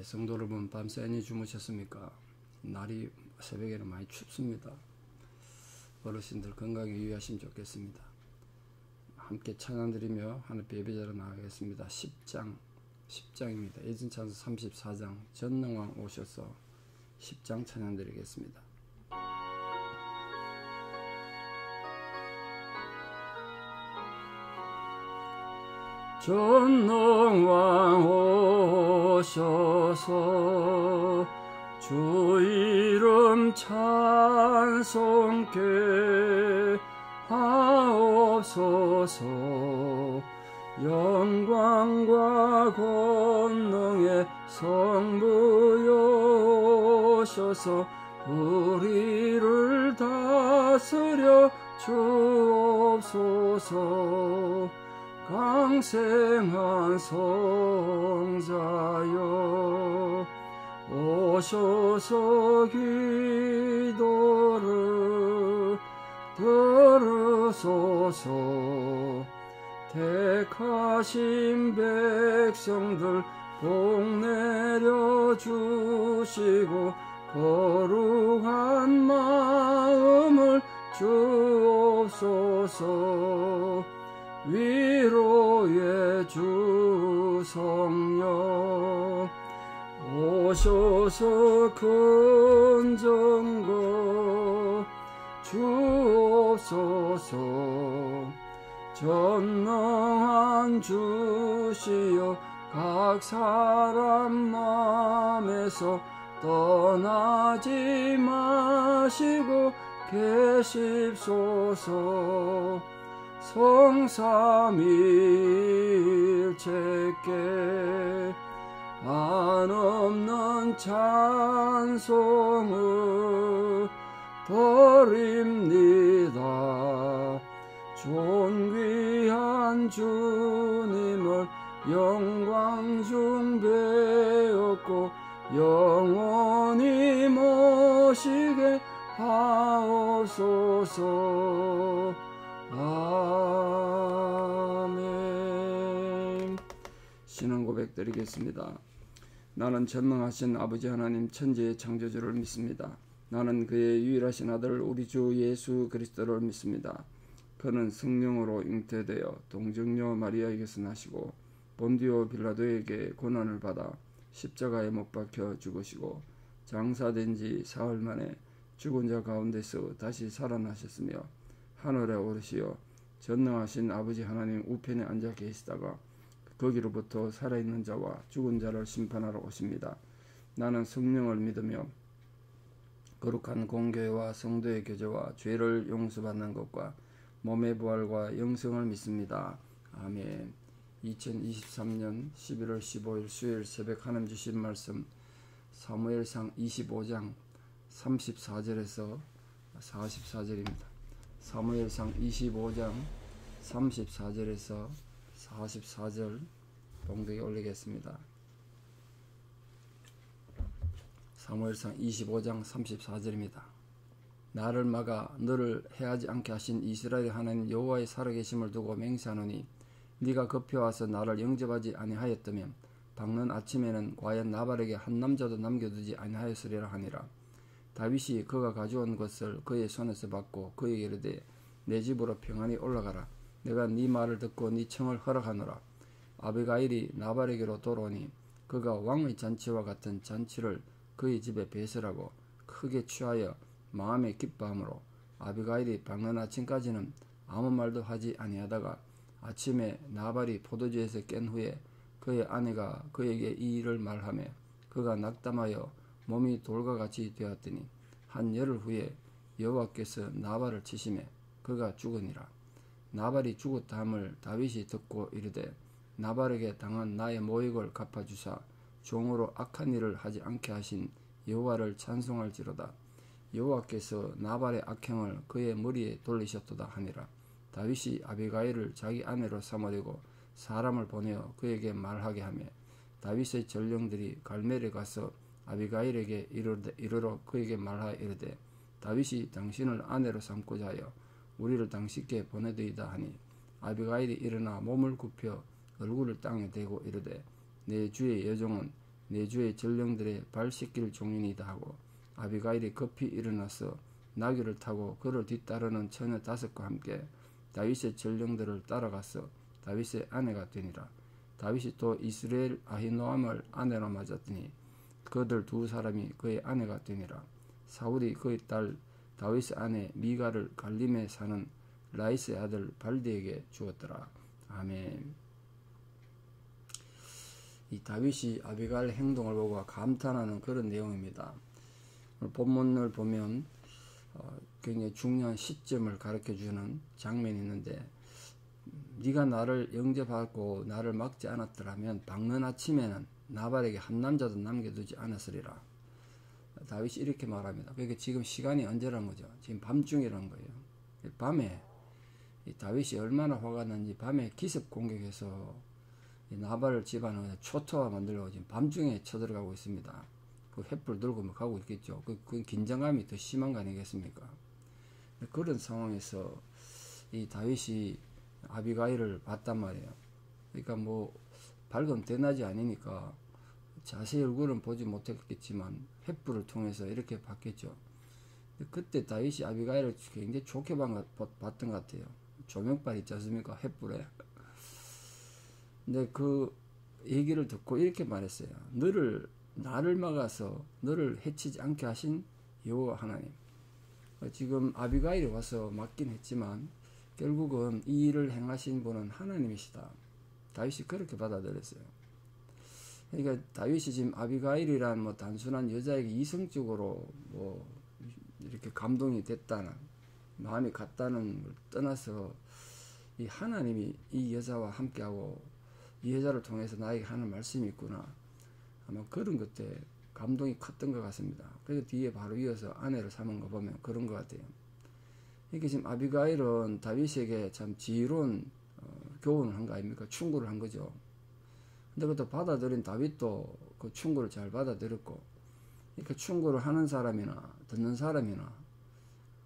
성도 여러분, 밤새 안녕히 주무셨습니까? 날이 새벽에는 많이 춥습니다. 어르신들 건강에 유의하시면 좋겠습니다. 함께 찬양드리며 하나님께 예배자로 나가겠습니다. 10장입니다. 예진찬서 34장 전능왕 오셔서 10장 찬양드리겠습니다. 전능왕 오셔서 주 이름 찬송케 하옵소서. 영광과 권능의 성부여 오셔서 우리를 다스려 주옵소서. 강생한 성자여 오셔서 기도를 들으소서. 택하신 백성들 복 내려주시고 거룩한 마음을 주옵소서. 위로의 주 성령 오셔서 근정거 주옵소서. 전능한 주시여 각 사람 맘에서 떠나지 마시고 계십소서. 성삼일체께 한없는 찬송을 드립니다. 존귀한 주님을 영광 중 배웠고 영원히 모시게 하옵소서. 아멘. 신앙 고백 드리겠습니다. 나는 전능하신 아버지 하나님 천지의 창조주를 믿습니다. 나는 그의 유일하신 아들 우리 주 예수 그리스도를 믿습니다. 그는 성령으로 잉태되어 동정녀 마리아에게서 나시고 본디오 빌라도에게 고난을 받아 십자가에 못 박혀 죽으시고 장사된 지 사흘 만에 죽은 자 가운데서 다시 살아나셨으며 하늘에 오르시어 전능하신 아버지 하나님 우편에 앉아 계시다가 거기로부터 살아있는 자와 죽은 자를 심판하러 오십니다. 나는 성령을 믿으며 거룩한 공교회와 성도의 교제와 죄를 용서받는 것과 몸의 부활과 영생을 믿습니다. 아멘. 2023년 11월 15일 수요일 새벽 하나님 주신 말씀 사무엘상 25장 34절에서 44절입니다. 사무엘상 25장 34절에서 44절 봉독에 올리겠습니다. 사무엘상 25장 34절입니다. 나를 막아 너를 해하지 않게 하신 이스라엘 하나님 여호와의 살아계심을 두고 맹세하노니 네가 급해와서 나를 영접하지 아니하였다면 밝는 아침에는 과연 나발에게 한 남자도 남겨두지 아니하였으리라 하니라. 다윗이 그가 가져온 것을 그의 손에서 받고 그에게 이르되 내 집으로 평안히 올라가라. 내가 네 말을 듣고 네 청을 허락하노라. 아비가일이 나발에게로 돌아오니 그가 왕의 잔치와 같은 잔치를 그의 집에 배설하고 크게 취하여 마음에 기뻐하므로 아비가일이 밝는 아침까지는 아무 말도 하지 아니하다가 아침에 나발이 포도주에서 깬 후에 그의 아내가 그에게 이 일을 말하며 그가 낙담하여 몸이 돌과 같이 되었더니 한 열흘 후에 여호와께서 나발을 치시매 그가 죽으니라. 나발이 죽었다 함을 다윗이 듣고 이르되 나발에게 당한 나의 모욕을 갚아주사 종으로 악한 일을 하지 않게 하신 여호와를 찬송할지로다. 여호와께서 나발의 악행을 그의 머리에 돌리셨도다 하니라. 다윗이 아비가일을 자기 아내로 삼으려고 사람을 보내어 그에게 말하게 하며 다윗의 전령들이 갈멜에 가서 아비가일에게 이르러 그에게 말하여 이르되 다윗이 당신을 아내로 삼고자 하여 우리를 당신께 보내드이다 하니 아비가일이 일어나 몸을 굽혀 얼굴을 땅에 대고 이르되 내 주의 여종은 내 주의 전령들의 발 씻길 종이니이다 하고 아비가일이 급히 일어나서 나귀를 타고 그를 뒤따르는 처녀 5과 함께 다윗의 전령들을 따라가서 다윗의 아내가 되니라. 다윗이 또 이스라엘 아히노암을 아내로 맞았더니 그들 2사람이 그의 아내가 되니라. 사울이 그의 딸 다윗의 아내 미가를 갈림에 사는 라이스의 아들 발디에게 주었더라. 아멘. 이 다윗이 아비가일 행동을 보고 감탄하는 그런 내용입니다. 본문을 보면 굉장히 중요한 시점을 가르쳐주는 장면이 있는데, 네가 나를 영접하고 나를 막지 않았더라면 밝는 아침에는 나발에게 한 남자도 남겨두지 않았으리라. 다윗이 이렇게 말합니다. 그러니까 지금 시간이 언제란 거죠? 지금 밤중이란 거예요. 밤에 다윗이 얼마나 화가 났는지 밤에 기습 공격해서 나발 집안을 초토화 만들려고 지금 밤중에 쳐들어가고 있습니다. 그 횃불 들고 막 가고 있겠죠. 그 긴장감이 더 심한 거 아니겠습니까? 그런 상황에서 이 다윗이 아비가일을 봤단 말이에요. 그러니까 뭐 밝은 대낮이 아니니까 자세히 얼굴은 보지 못했겠지만 횃불을 통해서 이렇게 봤겠죠. 그때 다윗이 아비가일을 굉장히 좋게 봤던 것 같아요. 조명빨 있지 않습니까? 횃불에. 근데 그 얘기를 듣고 이렇게 말했어요. 나를 막아서 너를 해치지 않게 하신 여호와 하나님. 지금 아비가일이 와서 막긴 했지만 결국은 이 일을 행하신 분은 하나님이시다. 다윗이 그렇게 받아들였어요. 그러니까 다윗이 지금 아비가일이란 뭐 단순한 여자에게 이성적으로 뭐 이렇게 감동이 됐다는 마음이 갔다는 걸 떠나서 이 하나님이 이 여자와 함께하고 이 여자를 통해서 나에게 하는 말씀이 있구나. 아마 그런 것에 감동이 컸던 것 같습니다. 그래서 뒤에 바로 이어서 아내를 삼은 거 보면 그런 것 같아요. 이게 지금 아비가일은 다윗에게 참 지혜로운 교훈을 한 거 아닙니까? 충고를 한 거죠. 근데 그것도 받아들인 다윗도 그 충고를 잘 받아들였고, 이렇게 충고를 하는 사람이나 듣는 사람이나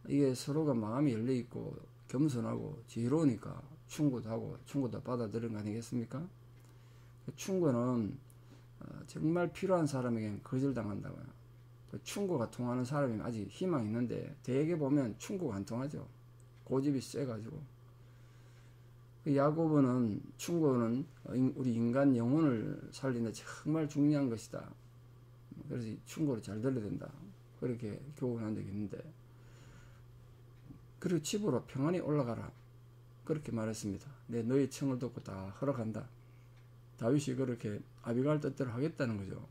이게 서로가 마음이 열려있고 겸손하고 지혜로우니까 충고도 하고 충고도 받아들인 거 아니겠습니까? 충고는 정말 필요한 사람에게는 거절당한다고요. 충고가 통하는 사람이 아직 희망이 있는데 대개 보면 충고가 안 통하죠. 고집이 세가지고. 야고보는 충고는 우리 인간 영혼을 살리는데 정말 중요한 것이다. 그래서 충고를 잘 들어야 된다. 그렇게 교훈한 적이 있는데, 그리고 집으로 평안히 올라가라. 그렇게 말했습니다. 너의 청을 듣고 다 허락한다. 다윗이 그렇게 아비가일 뜻대로 하겠다는 거죠.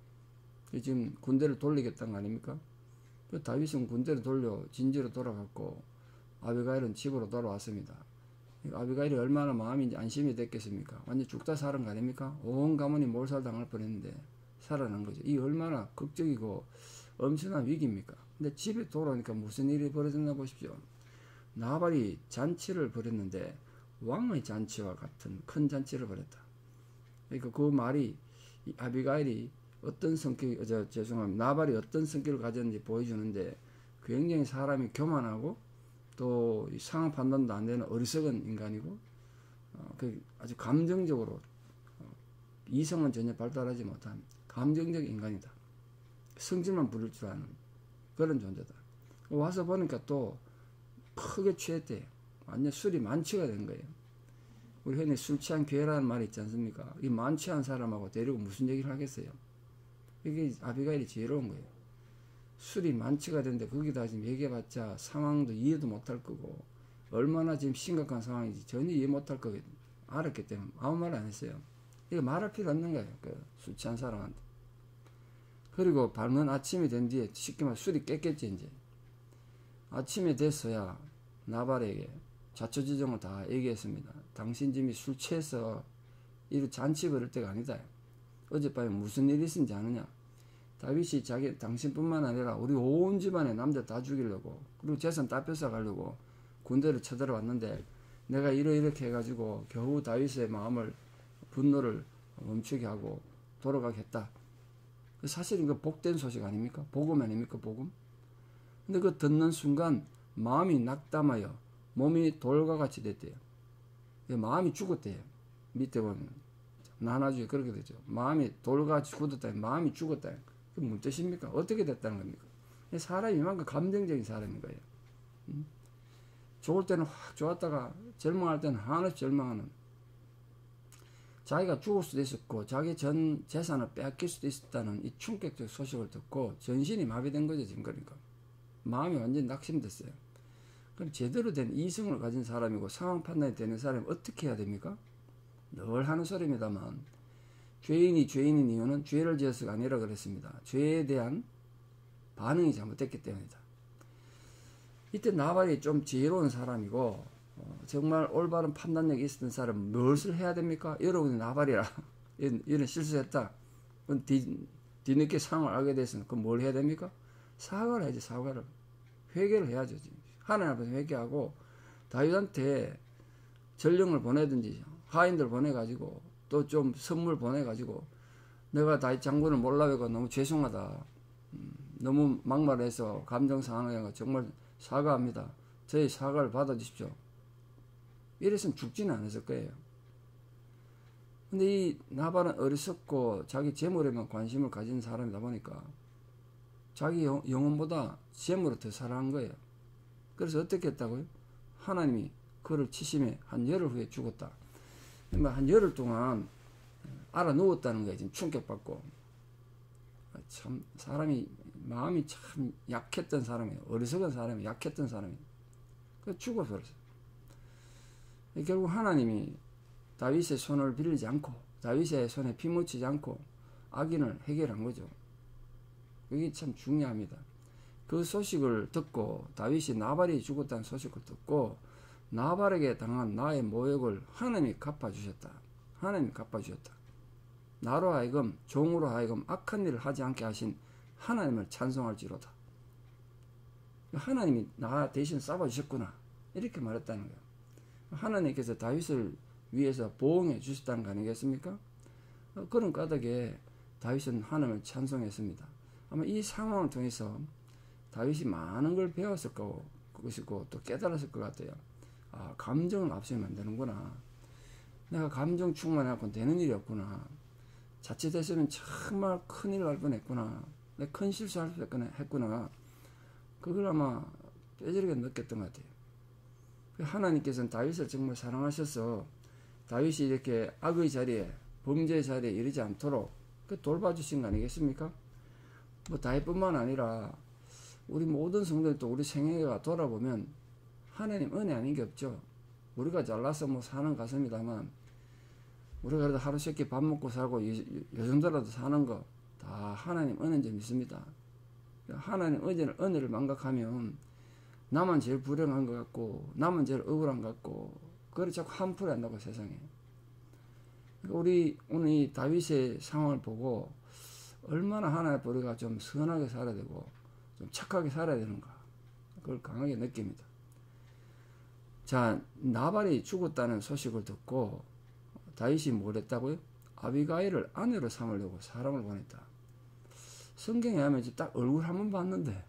지금 군대를 돌리겠다는 거 아닙니까? 다윗은 군대를 돌려 진지로 돌아갔고 아비가일은 집으로 돌아왔습니다. 아비가일이 얼마나 마음이 안심이 됐겠습니까? 완전 죽다 사는 거 아닙니까? 온 가문이 몰살당할 뻔했는데 살아난 거죠. 이 얼마나 극적이고 엄청난 위기입니까? 근데 집에 돌아오니까 무슨 일이 벌어졌나 보십시오. 나발이 잔치를 벌였는데 왕의 잔치와 같은 큰 잔치를 벌였다. 그러니까 그 말이 아비가일이 어떤 나발이 어떤 성격을 가졌는지 보여주는데, 굉장히 사람이 교만하고 또 상황 판단도 안 되는 어리석은 인간이고, 아주 감정적으로 이성은 전혀 발달하지 못한 감정적 인간이다. 성질만 부릴 줄 아는 그런 존재다. 와서 보니까 또 크게 취했대요. 완전 술이 만취가 된 거예요. 우리 흔히 술 취한 괴라는 말이 있지 않습니까? 이 만취한 사람하고 데리고 무슨 얘기를 하겠어요? 이게 아비가일이 지혜로운 거예요. 술이 만취가 됐는데 거기다 지금 얘기해봤자 상황도 이해도 못할 거고, 얼마나 지금 심각한 상황인지 전혀 이해 못할 거 알았기 때문에 아무 말 안 했어요. 이거 말할 필요 없는 거예요. 술 취한 사람한테. 그리고 밝은 아침이 된 뒤에 쉽게 말해 술이 깼겠지. 이제 아침에 됐어야 나발에게 자초지종을 다 얘기했습니다. 당신 지금 술 취해서 이 잔치 벌일 때가 아니다. 어젯밤에 무슨 일이 있었는지 아느냐? 다윗이 당신뿐만 아니라 우리 온 집안의 남자 다 죽이려고, 그리고 재산 다 뺏어 가려고 군대를 쳐들어왔는데 내가 이렇게 해가지고 겨우 다윗의 분노를 멈추게 하고 돌아가겠다. 사실 이거 복된 소식 아닙니까? 복음 아닙니까? 복음? 근데 그 듣는 순간 마음이 낙담하여 몸이 돌과 같이 됐대요. 마음이 죽었대요. 밑에 보면 나나주에 그렇게 되죠. 마음이 돌같이 굳었다, 마음이 죽었다. 그게 무슨 뜻입니까? 어떻게 됐다는 겁니까? 사람이 이만큼 감정적인 사람인 거예요. 좋을 때는 확 좋았다가 절망할 때는 한없이 절망하는, 자기가 죽을 수도 있었고 자기 전 재산을 빼앗길 수도 있었다는 이 충격적 소식을 듣고 전신이 마비된 거죠. 지금. 그러니까 마음이 완전히 낙심됐어요. 그럼 제대로 된 이성을 가진 사람이고 상황 판단이 되는 사람이 어떻게 해야 됩니까? 늘 하는 소리입니다만, 죄인이 죄인인 이유는 죄를 지어서가 아니라 그랬습니다. 죄에 대한 반응이 잘못됐기 때문이다. 이때 나발이 좀 지혜로운 사람이고 정말 올바른 판단력이 있었던 사람은 무엇을 해야 됩니까? 여러분이 나발이라 이런 실수했다, 뒤늦게 상황을 알게 됐으면 그럼 뭘 해야 됩니까? 사과를 해야지. 사과를, 회개를 해야죠. 하나님 앞에서 회개하고 다윗한테 전령을 보내든지 하인들 보내가지고 또 좀 선물 보내가지고, 내가 다윗 장군을 몰라뵈고 너무 죄송하다, 너무 막말해서 감정 상하게 정말 사과합니다, 저희 사과를 받아주십시오, 이랬으면 죽지는 않았을 거예요. 근데 이 나발은 어리석고 자기 재물에만 관심을 가진 사람이다 보니까 자기 영혼보다 재물을 더 사랑한 거예요. 그래서 어떻게 했다고요? 하나님이 그를 치심해 한 열흘 후에 죽었다. 한 열흘 동안 알아 누웠다는 거예요. 지금 충격받고. 참 사람이 마음이 참 약했던 사람이에요. 어리석은 사람이, 약했던 사람이에요. 그래서 죽어버렸어요. 결국 하나님이 다윗의 손을 빌리지 않고, 다윗의 손에 피 묻히지 않고 악인을 해결한 거죠. 그게 참 중요합니다. 그 소식을 듣고, 다윗이 나발이 죽었다는 소식을 듣고 나발에게 당한 나의 모욕을 하나님이 갚아주셨다. 하나님이 갚아주셨다. 나로 하여금, 종으로 하여금 악한 일을 하지 않게 하신 하나님을 찬송할지로다. 하나님이 나 대신 싸워주셨구나, 이렇게 말했다는 거예요. 하나님께서 다윗을 위해서 보응해 주셨다는 거 아니겠습니까? 그런 까닭에 다윗은 하나님을 찬송했습니다. 아마 이 상황을 통해서 다윗이 많은 걸 배웠을 것이고 또 깨달았을 것 같아요. 아, 감정을 앞서면 안 되는구나. 내가 감정 충만해갖고 되는 일이 없구나. 자칫했으면 정말 큰일 날 뻔했구나. 내가 큰 실수할 뻔했구나. 그걸 아마 뼈저리게 느꼈던 것 같아요. 하나님께서는 다윗을 정말 사랑하셔서 다윗이 이렇게 악의 자리에, 범죄의 자리에 이르지 않도록 돌봐주신 거 아니겠습니까? 뭐 다윗뿐만 아니라 우리 모든 성도들도 우리 생애가 돌아보면 하나님 은혜 아닌 게 없죠. 우리가 잘나서 뭐 사는 가슴이다만, 우리가 그래도 하루 세끼 밥 먹고 살고 요 정도라도 사는 거 다 하나님 은혜인 줄 믿습니다. 하나님 은혜를 망각하면 나만 제일 불행한 것 같고, 나만 제일 억울한 것 같고, 그걸 자꾸 한풀이 한다고, 세상에. 그러니까 우리 오늘 이 다윗의 상황을 보고 얼마나 하나님 앞에 우리가 좀 선하게 살아야 되고 좀 착하게 살아야 되는가, 그걸 강하게 느낍니다. 자, 나발이 죽었다는 소식을 듣고 다윗이 뭘 했다고요? 아비가일을 아내로 삼으려고 사람을 보냈다. 성경에 하면 이제 딱 얼굴 한번 봤는데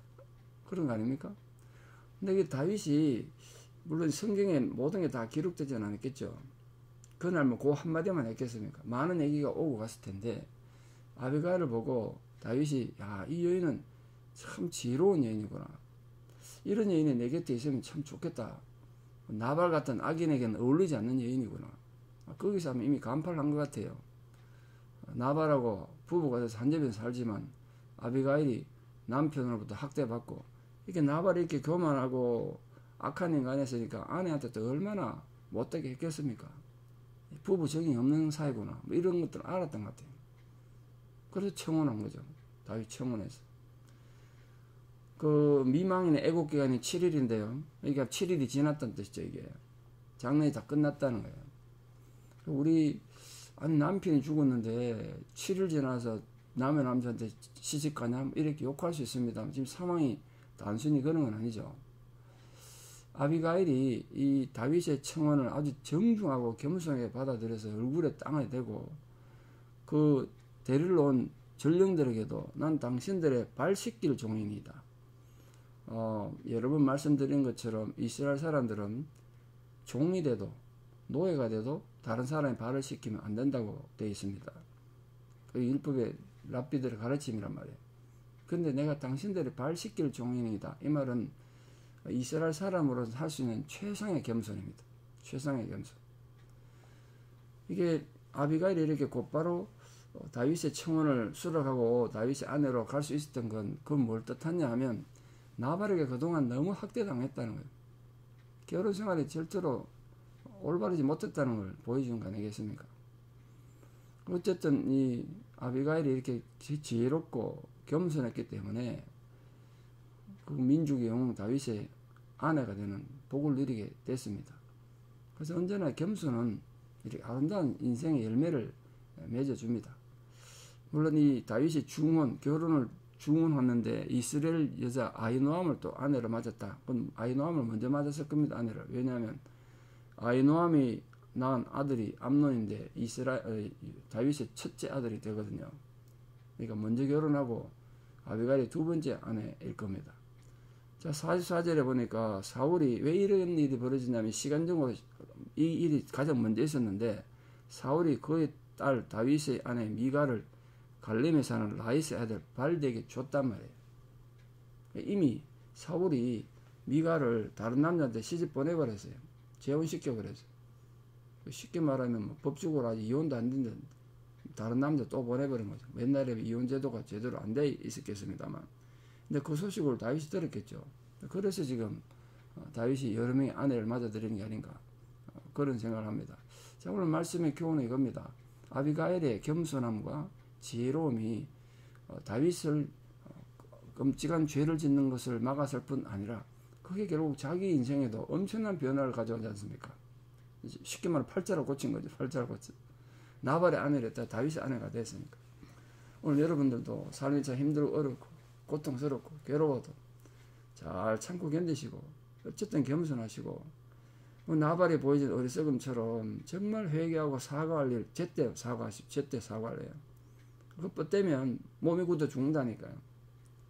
그런 거 아닙니까? 근데 그 다윗이, 물론 성경에 모든 게 다 기록되지는 않았겠죠. 그날 뭐 그 한마디만 했겠습니까? 많은 얘기가 오고 갔을 텐데, 아비가일을 보고 다윗이, 야, 이 여인은 참 지혜로운 여인이구나. 이런 여인이 내 곁에 있으면 참 좋겠다. 나발 같은 악인에게는 어울리지 않는 여인이구나. 거기서 하면 이미 간파를 한 것 같아요. 나발하고 부부가 돼서 한 집에서 살지만 아비가일이 남편으로부터 학대받고, 이렇게 나발이 이렇게 교만하고 악한 인간이었으니까 아내한테 또 얼마나 못되게 했겠습니까? 부부 정이 없는 사이구나, 뭐 이런 것들을 알았던 것 같아요. 그래서 청혼한 거죠. 다윗 청혼해서. 그 미망인의 애국기간이 7일인데요. 그러니까 7일이 지났다는 뜻이죠. 이게 장례이 다 끝났다는 거예요. 우리 남편이 죽었는데 7일 지나서 남의 남자한테 시집가냐, 이렇게 욕할 수 있습니다. 지금 상황이 단순히 그런 건 아니죠. 아비가일이 이 다윗의 청혼을 아주 정중하고 겸손하게 받아들여서 얼굴에 땅을 대고, 그 데리러 온 전령들에게도 난 당신들의 발 씻길 종이니이다. 여러 번 말씀드린 것처럼 이스라엘 사람들은 종이 돼도 노예가 돼도 다른 사람의 발을 씻기면 안 된다고 되어 있습니다. 그 율법의 랍비들의 가르침이란 말이에요. 근데 내가 당신들의 발 씻길 종인이다. 이 말은 이스라엘 사람으로서 할 수 있는 최상의 겸손입니다. 최상의 겸손. 이게 아비가일이 이렇게 곧바로 다윗의 청혼을 수락하고 다윗의 아내로 갈 수 있었던 건 그건 뭘 뜻하냐 하면 나발에게 그동안 너무 학대당했다는 거예요. 결혼 생활이 절대로 올바르지 못했다는 걸 보여준 거 아니겠습니까? 어쨌든 이 아비가일이 이렇게 지혜롭고 겸손했기 때문에 그 민족의 영웅 다윗의 아내가 되는 복을 누리게 됐습니다. 그래서 언제나 겸손은 이렇게 아름다운 인생의 열매를 맺어줍니다. 물론 이 다윗이 결혼을 중혼했는데 이스라엘 여자 아히노암을 또 아내로 맞았다. 그건 아히노암을 먼저 맞았을 겁니다. 아내를. 왜냐하면 아히노암이 낳은 아들이 암논인데 다윗의 첫째 아들이 되거든요. 그러니까 먼저 결혼하고 아비가일이 두 번째 아내일 겁니다. 자, 44절에 보니까 사울이 왜 이런 일이 벌어지냐면 시간적으로 이 일이 가장 먼저 있었는데 사울이 그의 딸 다윗의 아내 미갈을 갈림에 사는 라이스의 아들 발덱에게 줬단 말이에요. 이미 사울이 미갈을 다른 남자한테 시집 보내버렸어요. 재혼시켜버렸어요. 쉽게 말하면 뭐 법적으로 아직 이혼도 안 된다. 다른 남자 또 보내버린 거죠. 옛날에 이혼 제도가 제대로 안 돼 있었겠습니다만. 근데 그 소식을 다윗이 들었겠죠. 그래서 지금 다윗이 여러 명의 아내를 맞아들이는 게 아닌가 그런 생각을 합니다. 자, 오늘 말씀의 교훈은 이겁니다. 아비가일의 겸손함과 지혜로움이 다윗을 끔찍한 죄를 짓는 것을 막았을 뿐 아니라 그게 결국 자기 인생에도 엄청난 변화를 가져오지 않습니까? 쉽게 말하면 팔자를 고친 거죠. 팔자를 고친. 나발의 아내를 했다 다윗의 아내가 됐으니까. 오늘 여러분들도 삶이 참 힘들고 어렵고 고통스럽고 괴로워도 잘 참고 견디시고 어쨌든 겸손하시고 나발이 보여준 어리석음처럼 정말 회개하고 사과할 일 제때 사과를 해요. 그거 뻗대면 몸이 굳어 죽는다니까요.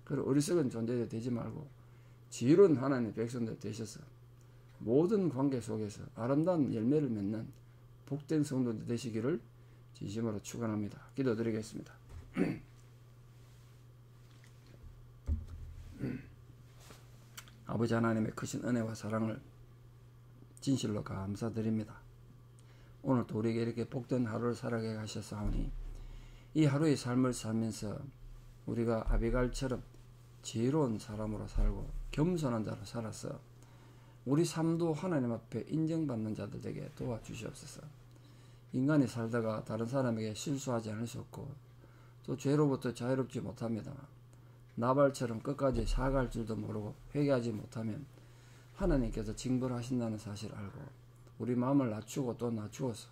그리고 어리석은 존재가 되지 말고 지혜로운 하나님의 백성들 되셔서 모든 관계 속에서 아름다운 열매를 맺는 복된 성도들 되시기를 진심으로 축원합니다. 기도드리겠습니다. 아버지 하나님의 크신 은혜와 사랑을 진실로 감사드립니다. 오늘도 우리에게 이렇게 복된 하루를 살아가게 하셨사오니 이 하루의 삶을 살면서 우리가 아비갈처럼 지혜로운 사람으로 살고 겸손한 자로 살아서 우리 삶도 하나님 앞에 인정받는 자들 되게 도와주시옵소서. 인간이 살다가 다른 사람에게 실수하지 않을 수 없고 또 죄로부터 자유롭지 못합니다만 나발처럼 끝까지 사과할 줄도 모르고 회개하지 못하면 하나님께서 징벌하신다는 사실을 알고 우리 마음을 낮추고 또 낮추어서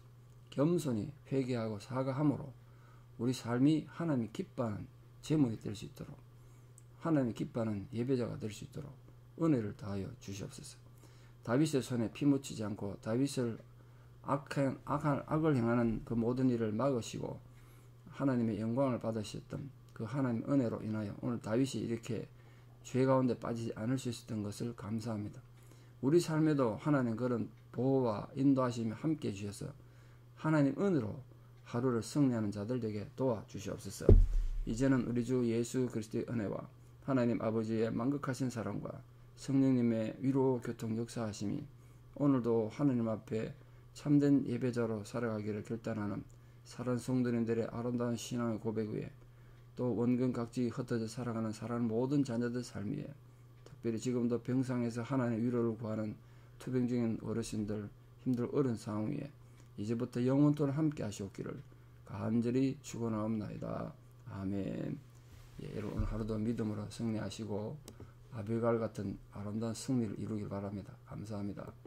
겸손히 회개하고 사과함으로 우리 삶이 하나님이 기뻐하는 제물이 될 수 있도록 하나님이 기뻐하는 예배자가 될 수 있도록 은혜를 다하여 주시옵소서. 다윗의 손에 피 묻히지 않고 다윗을 악을 행하는 그 모든 일을 막으시고 하나님의 영광을 받으셨던 그 하나님 은혜로 인하여 오늘 다윗이 이렇게 죄 가운데 빠지지 않을 수 있었던 것을 감사합니다. 우리 삶에도 하나님 그런 보호와 인도하심이 함께 해주셔서 하나님 은혜로 하루를 승리하는 자들 되게 도와주시옵소서. 이제는 우리 주 예수 그리스도의 은혜와 하나님 아버지의 만극하신 사랑과 성령님의 위로 교통 역사하심이 오늘도 하나님 앞에 참된 예배자로 살아가기를 결단하는 사랑 성도님들의 아름다운 신앙의 고백 위에 또 원근 각지 흩어져 살아가는 사랑하는 모든 자녀들 삶 위에 특별히 지금도 병상에서 하나님의 위로를 구하는 투병 중인 어르신들 힘들 어려운 상황 위에 이제부터 영원토록 함께 하시옵기를 간절히 축원하옵나이다. 아멘. 예, 여러분 오늘 하루도 믿음으로 승리하시고 아비갈 같은 아름다운 승리를 이루길 바랍니다. 감사합니다.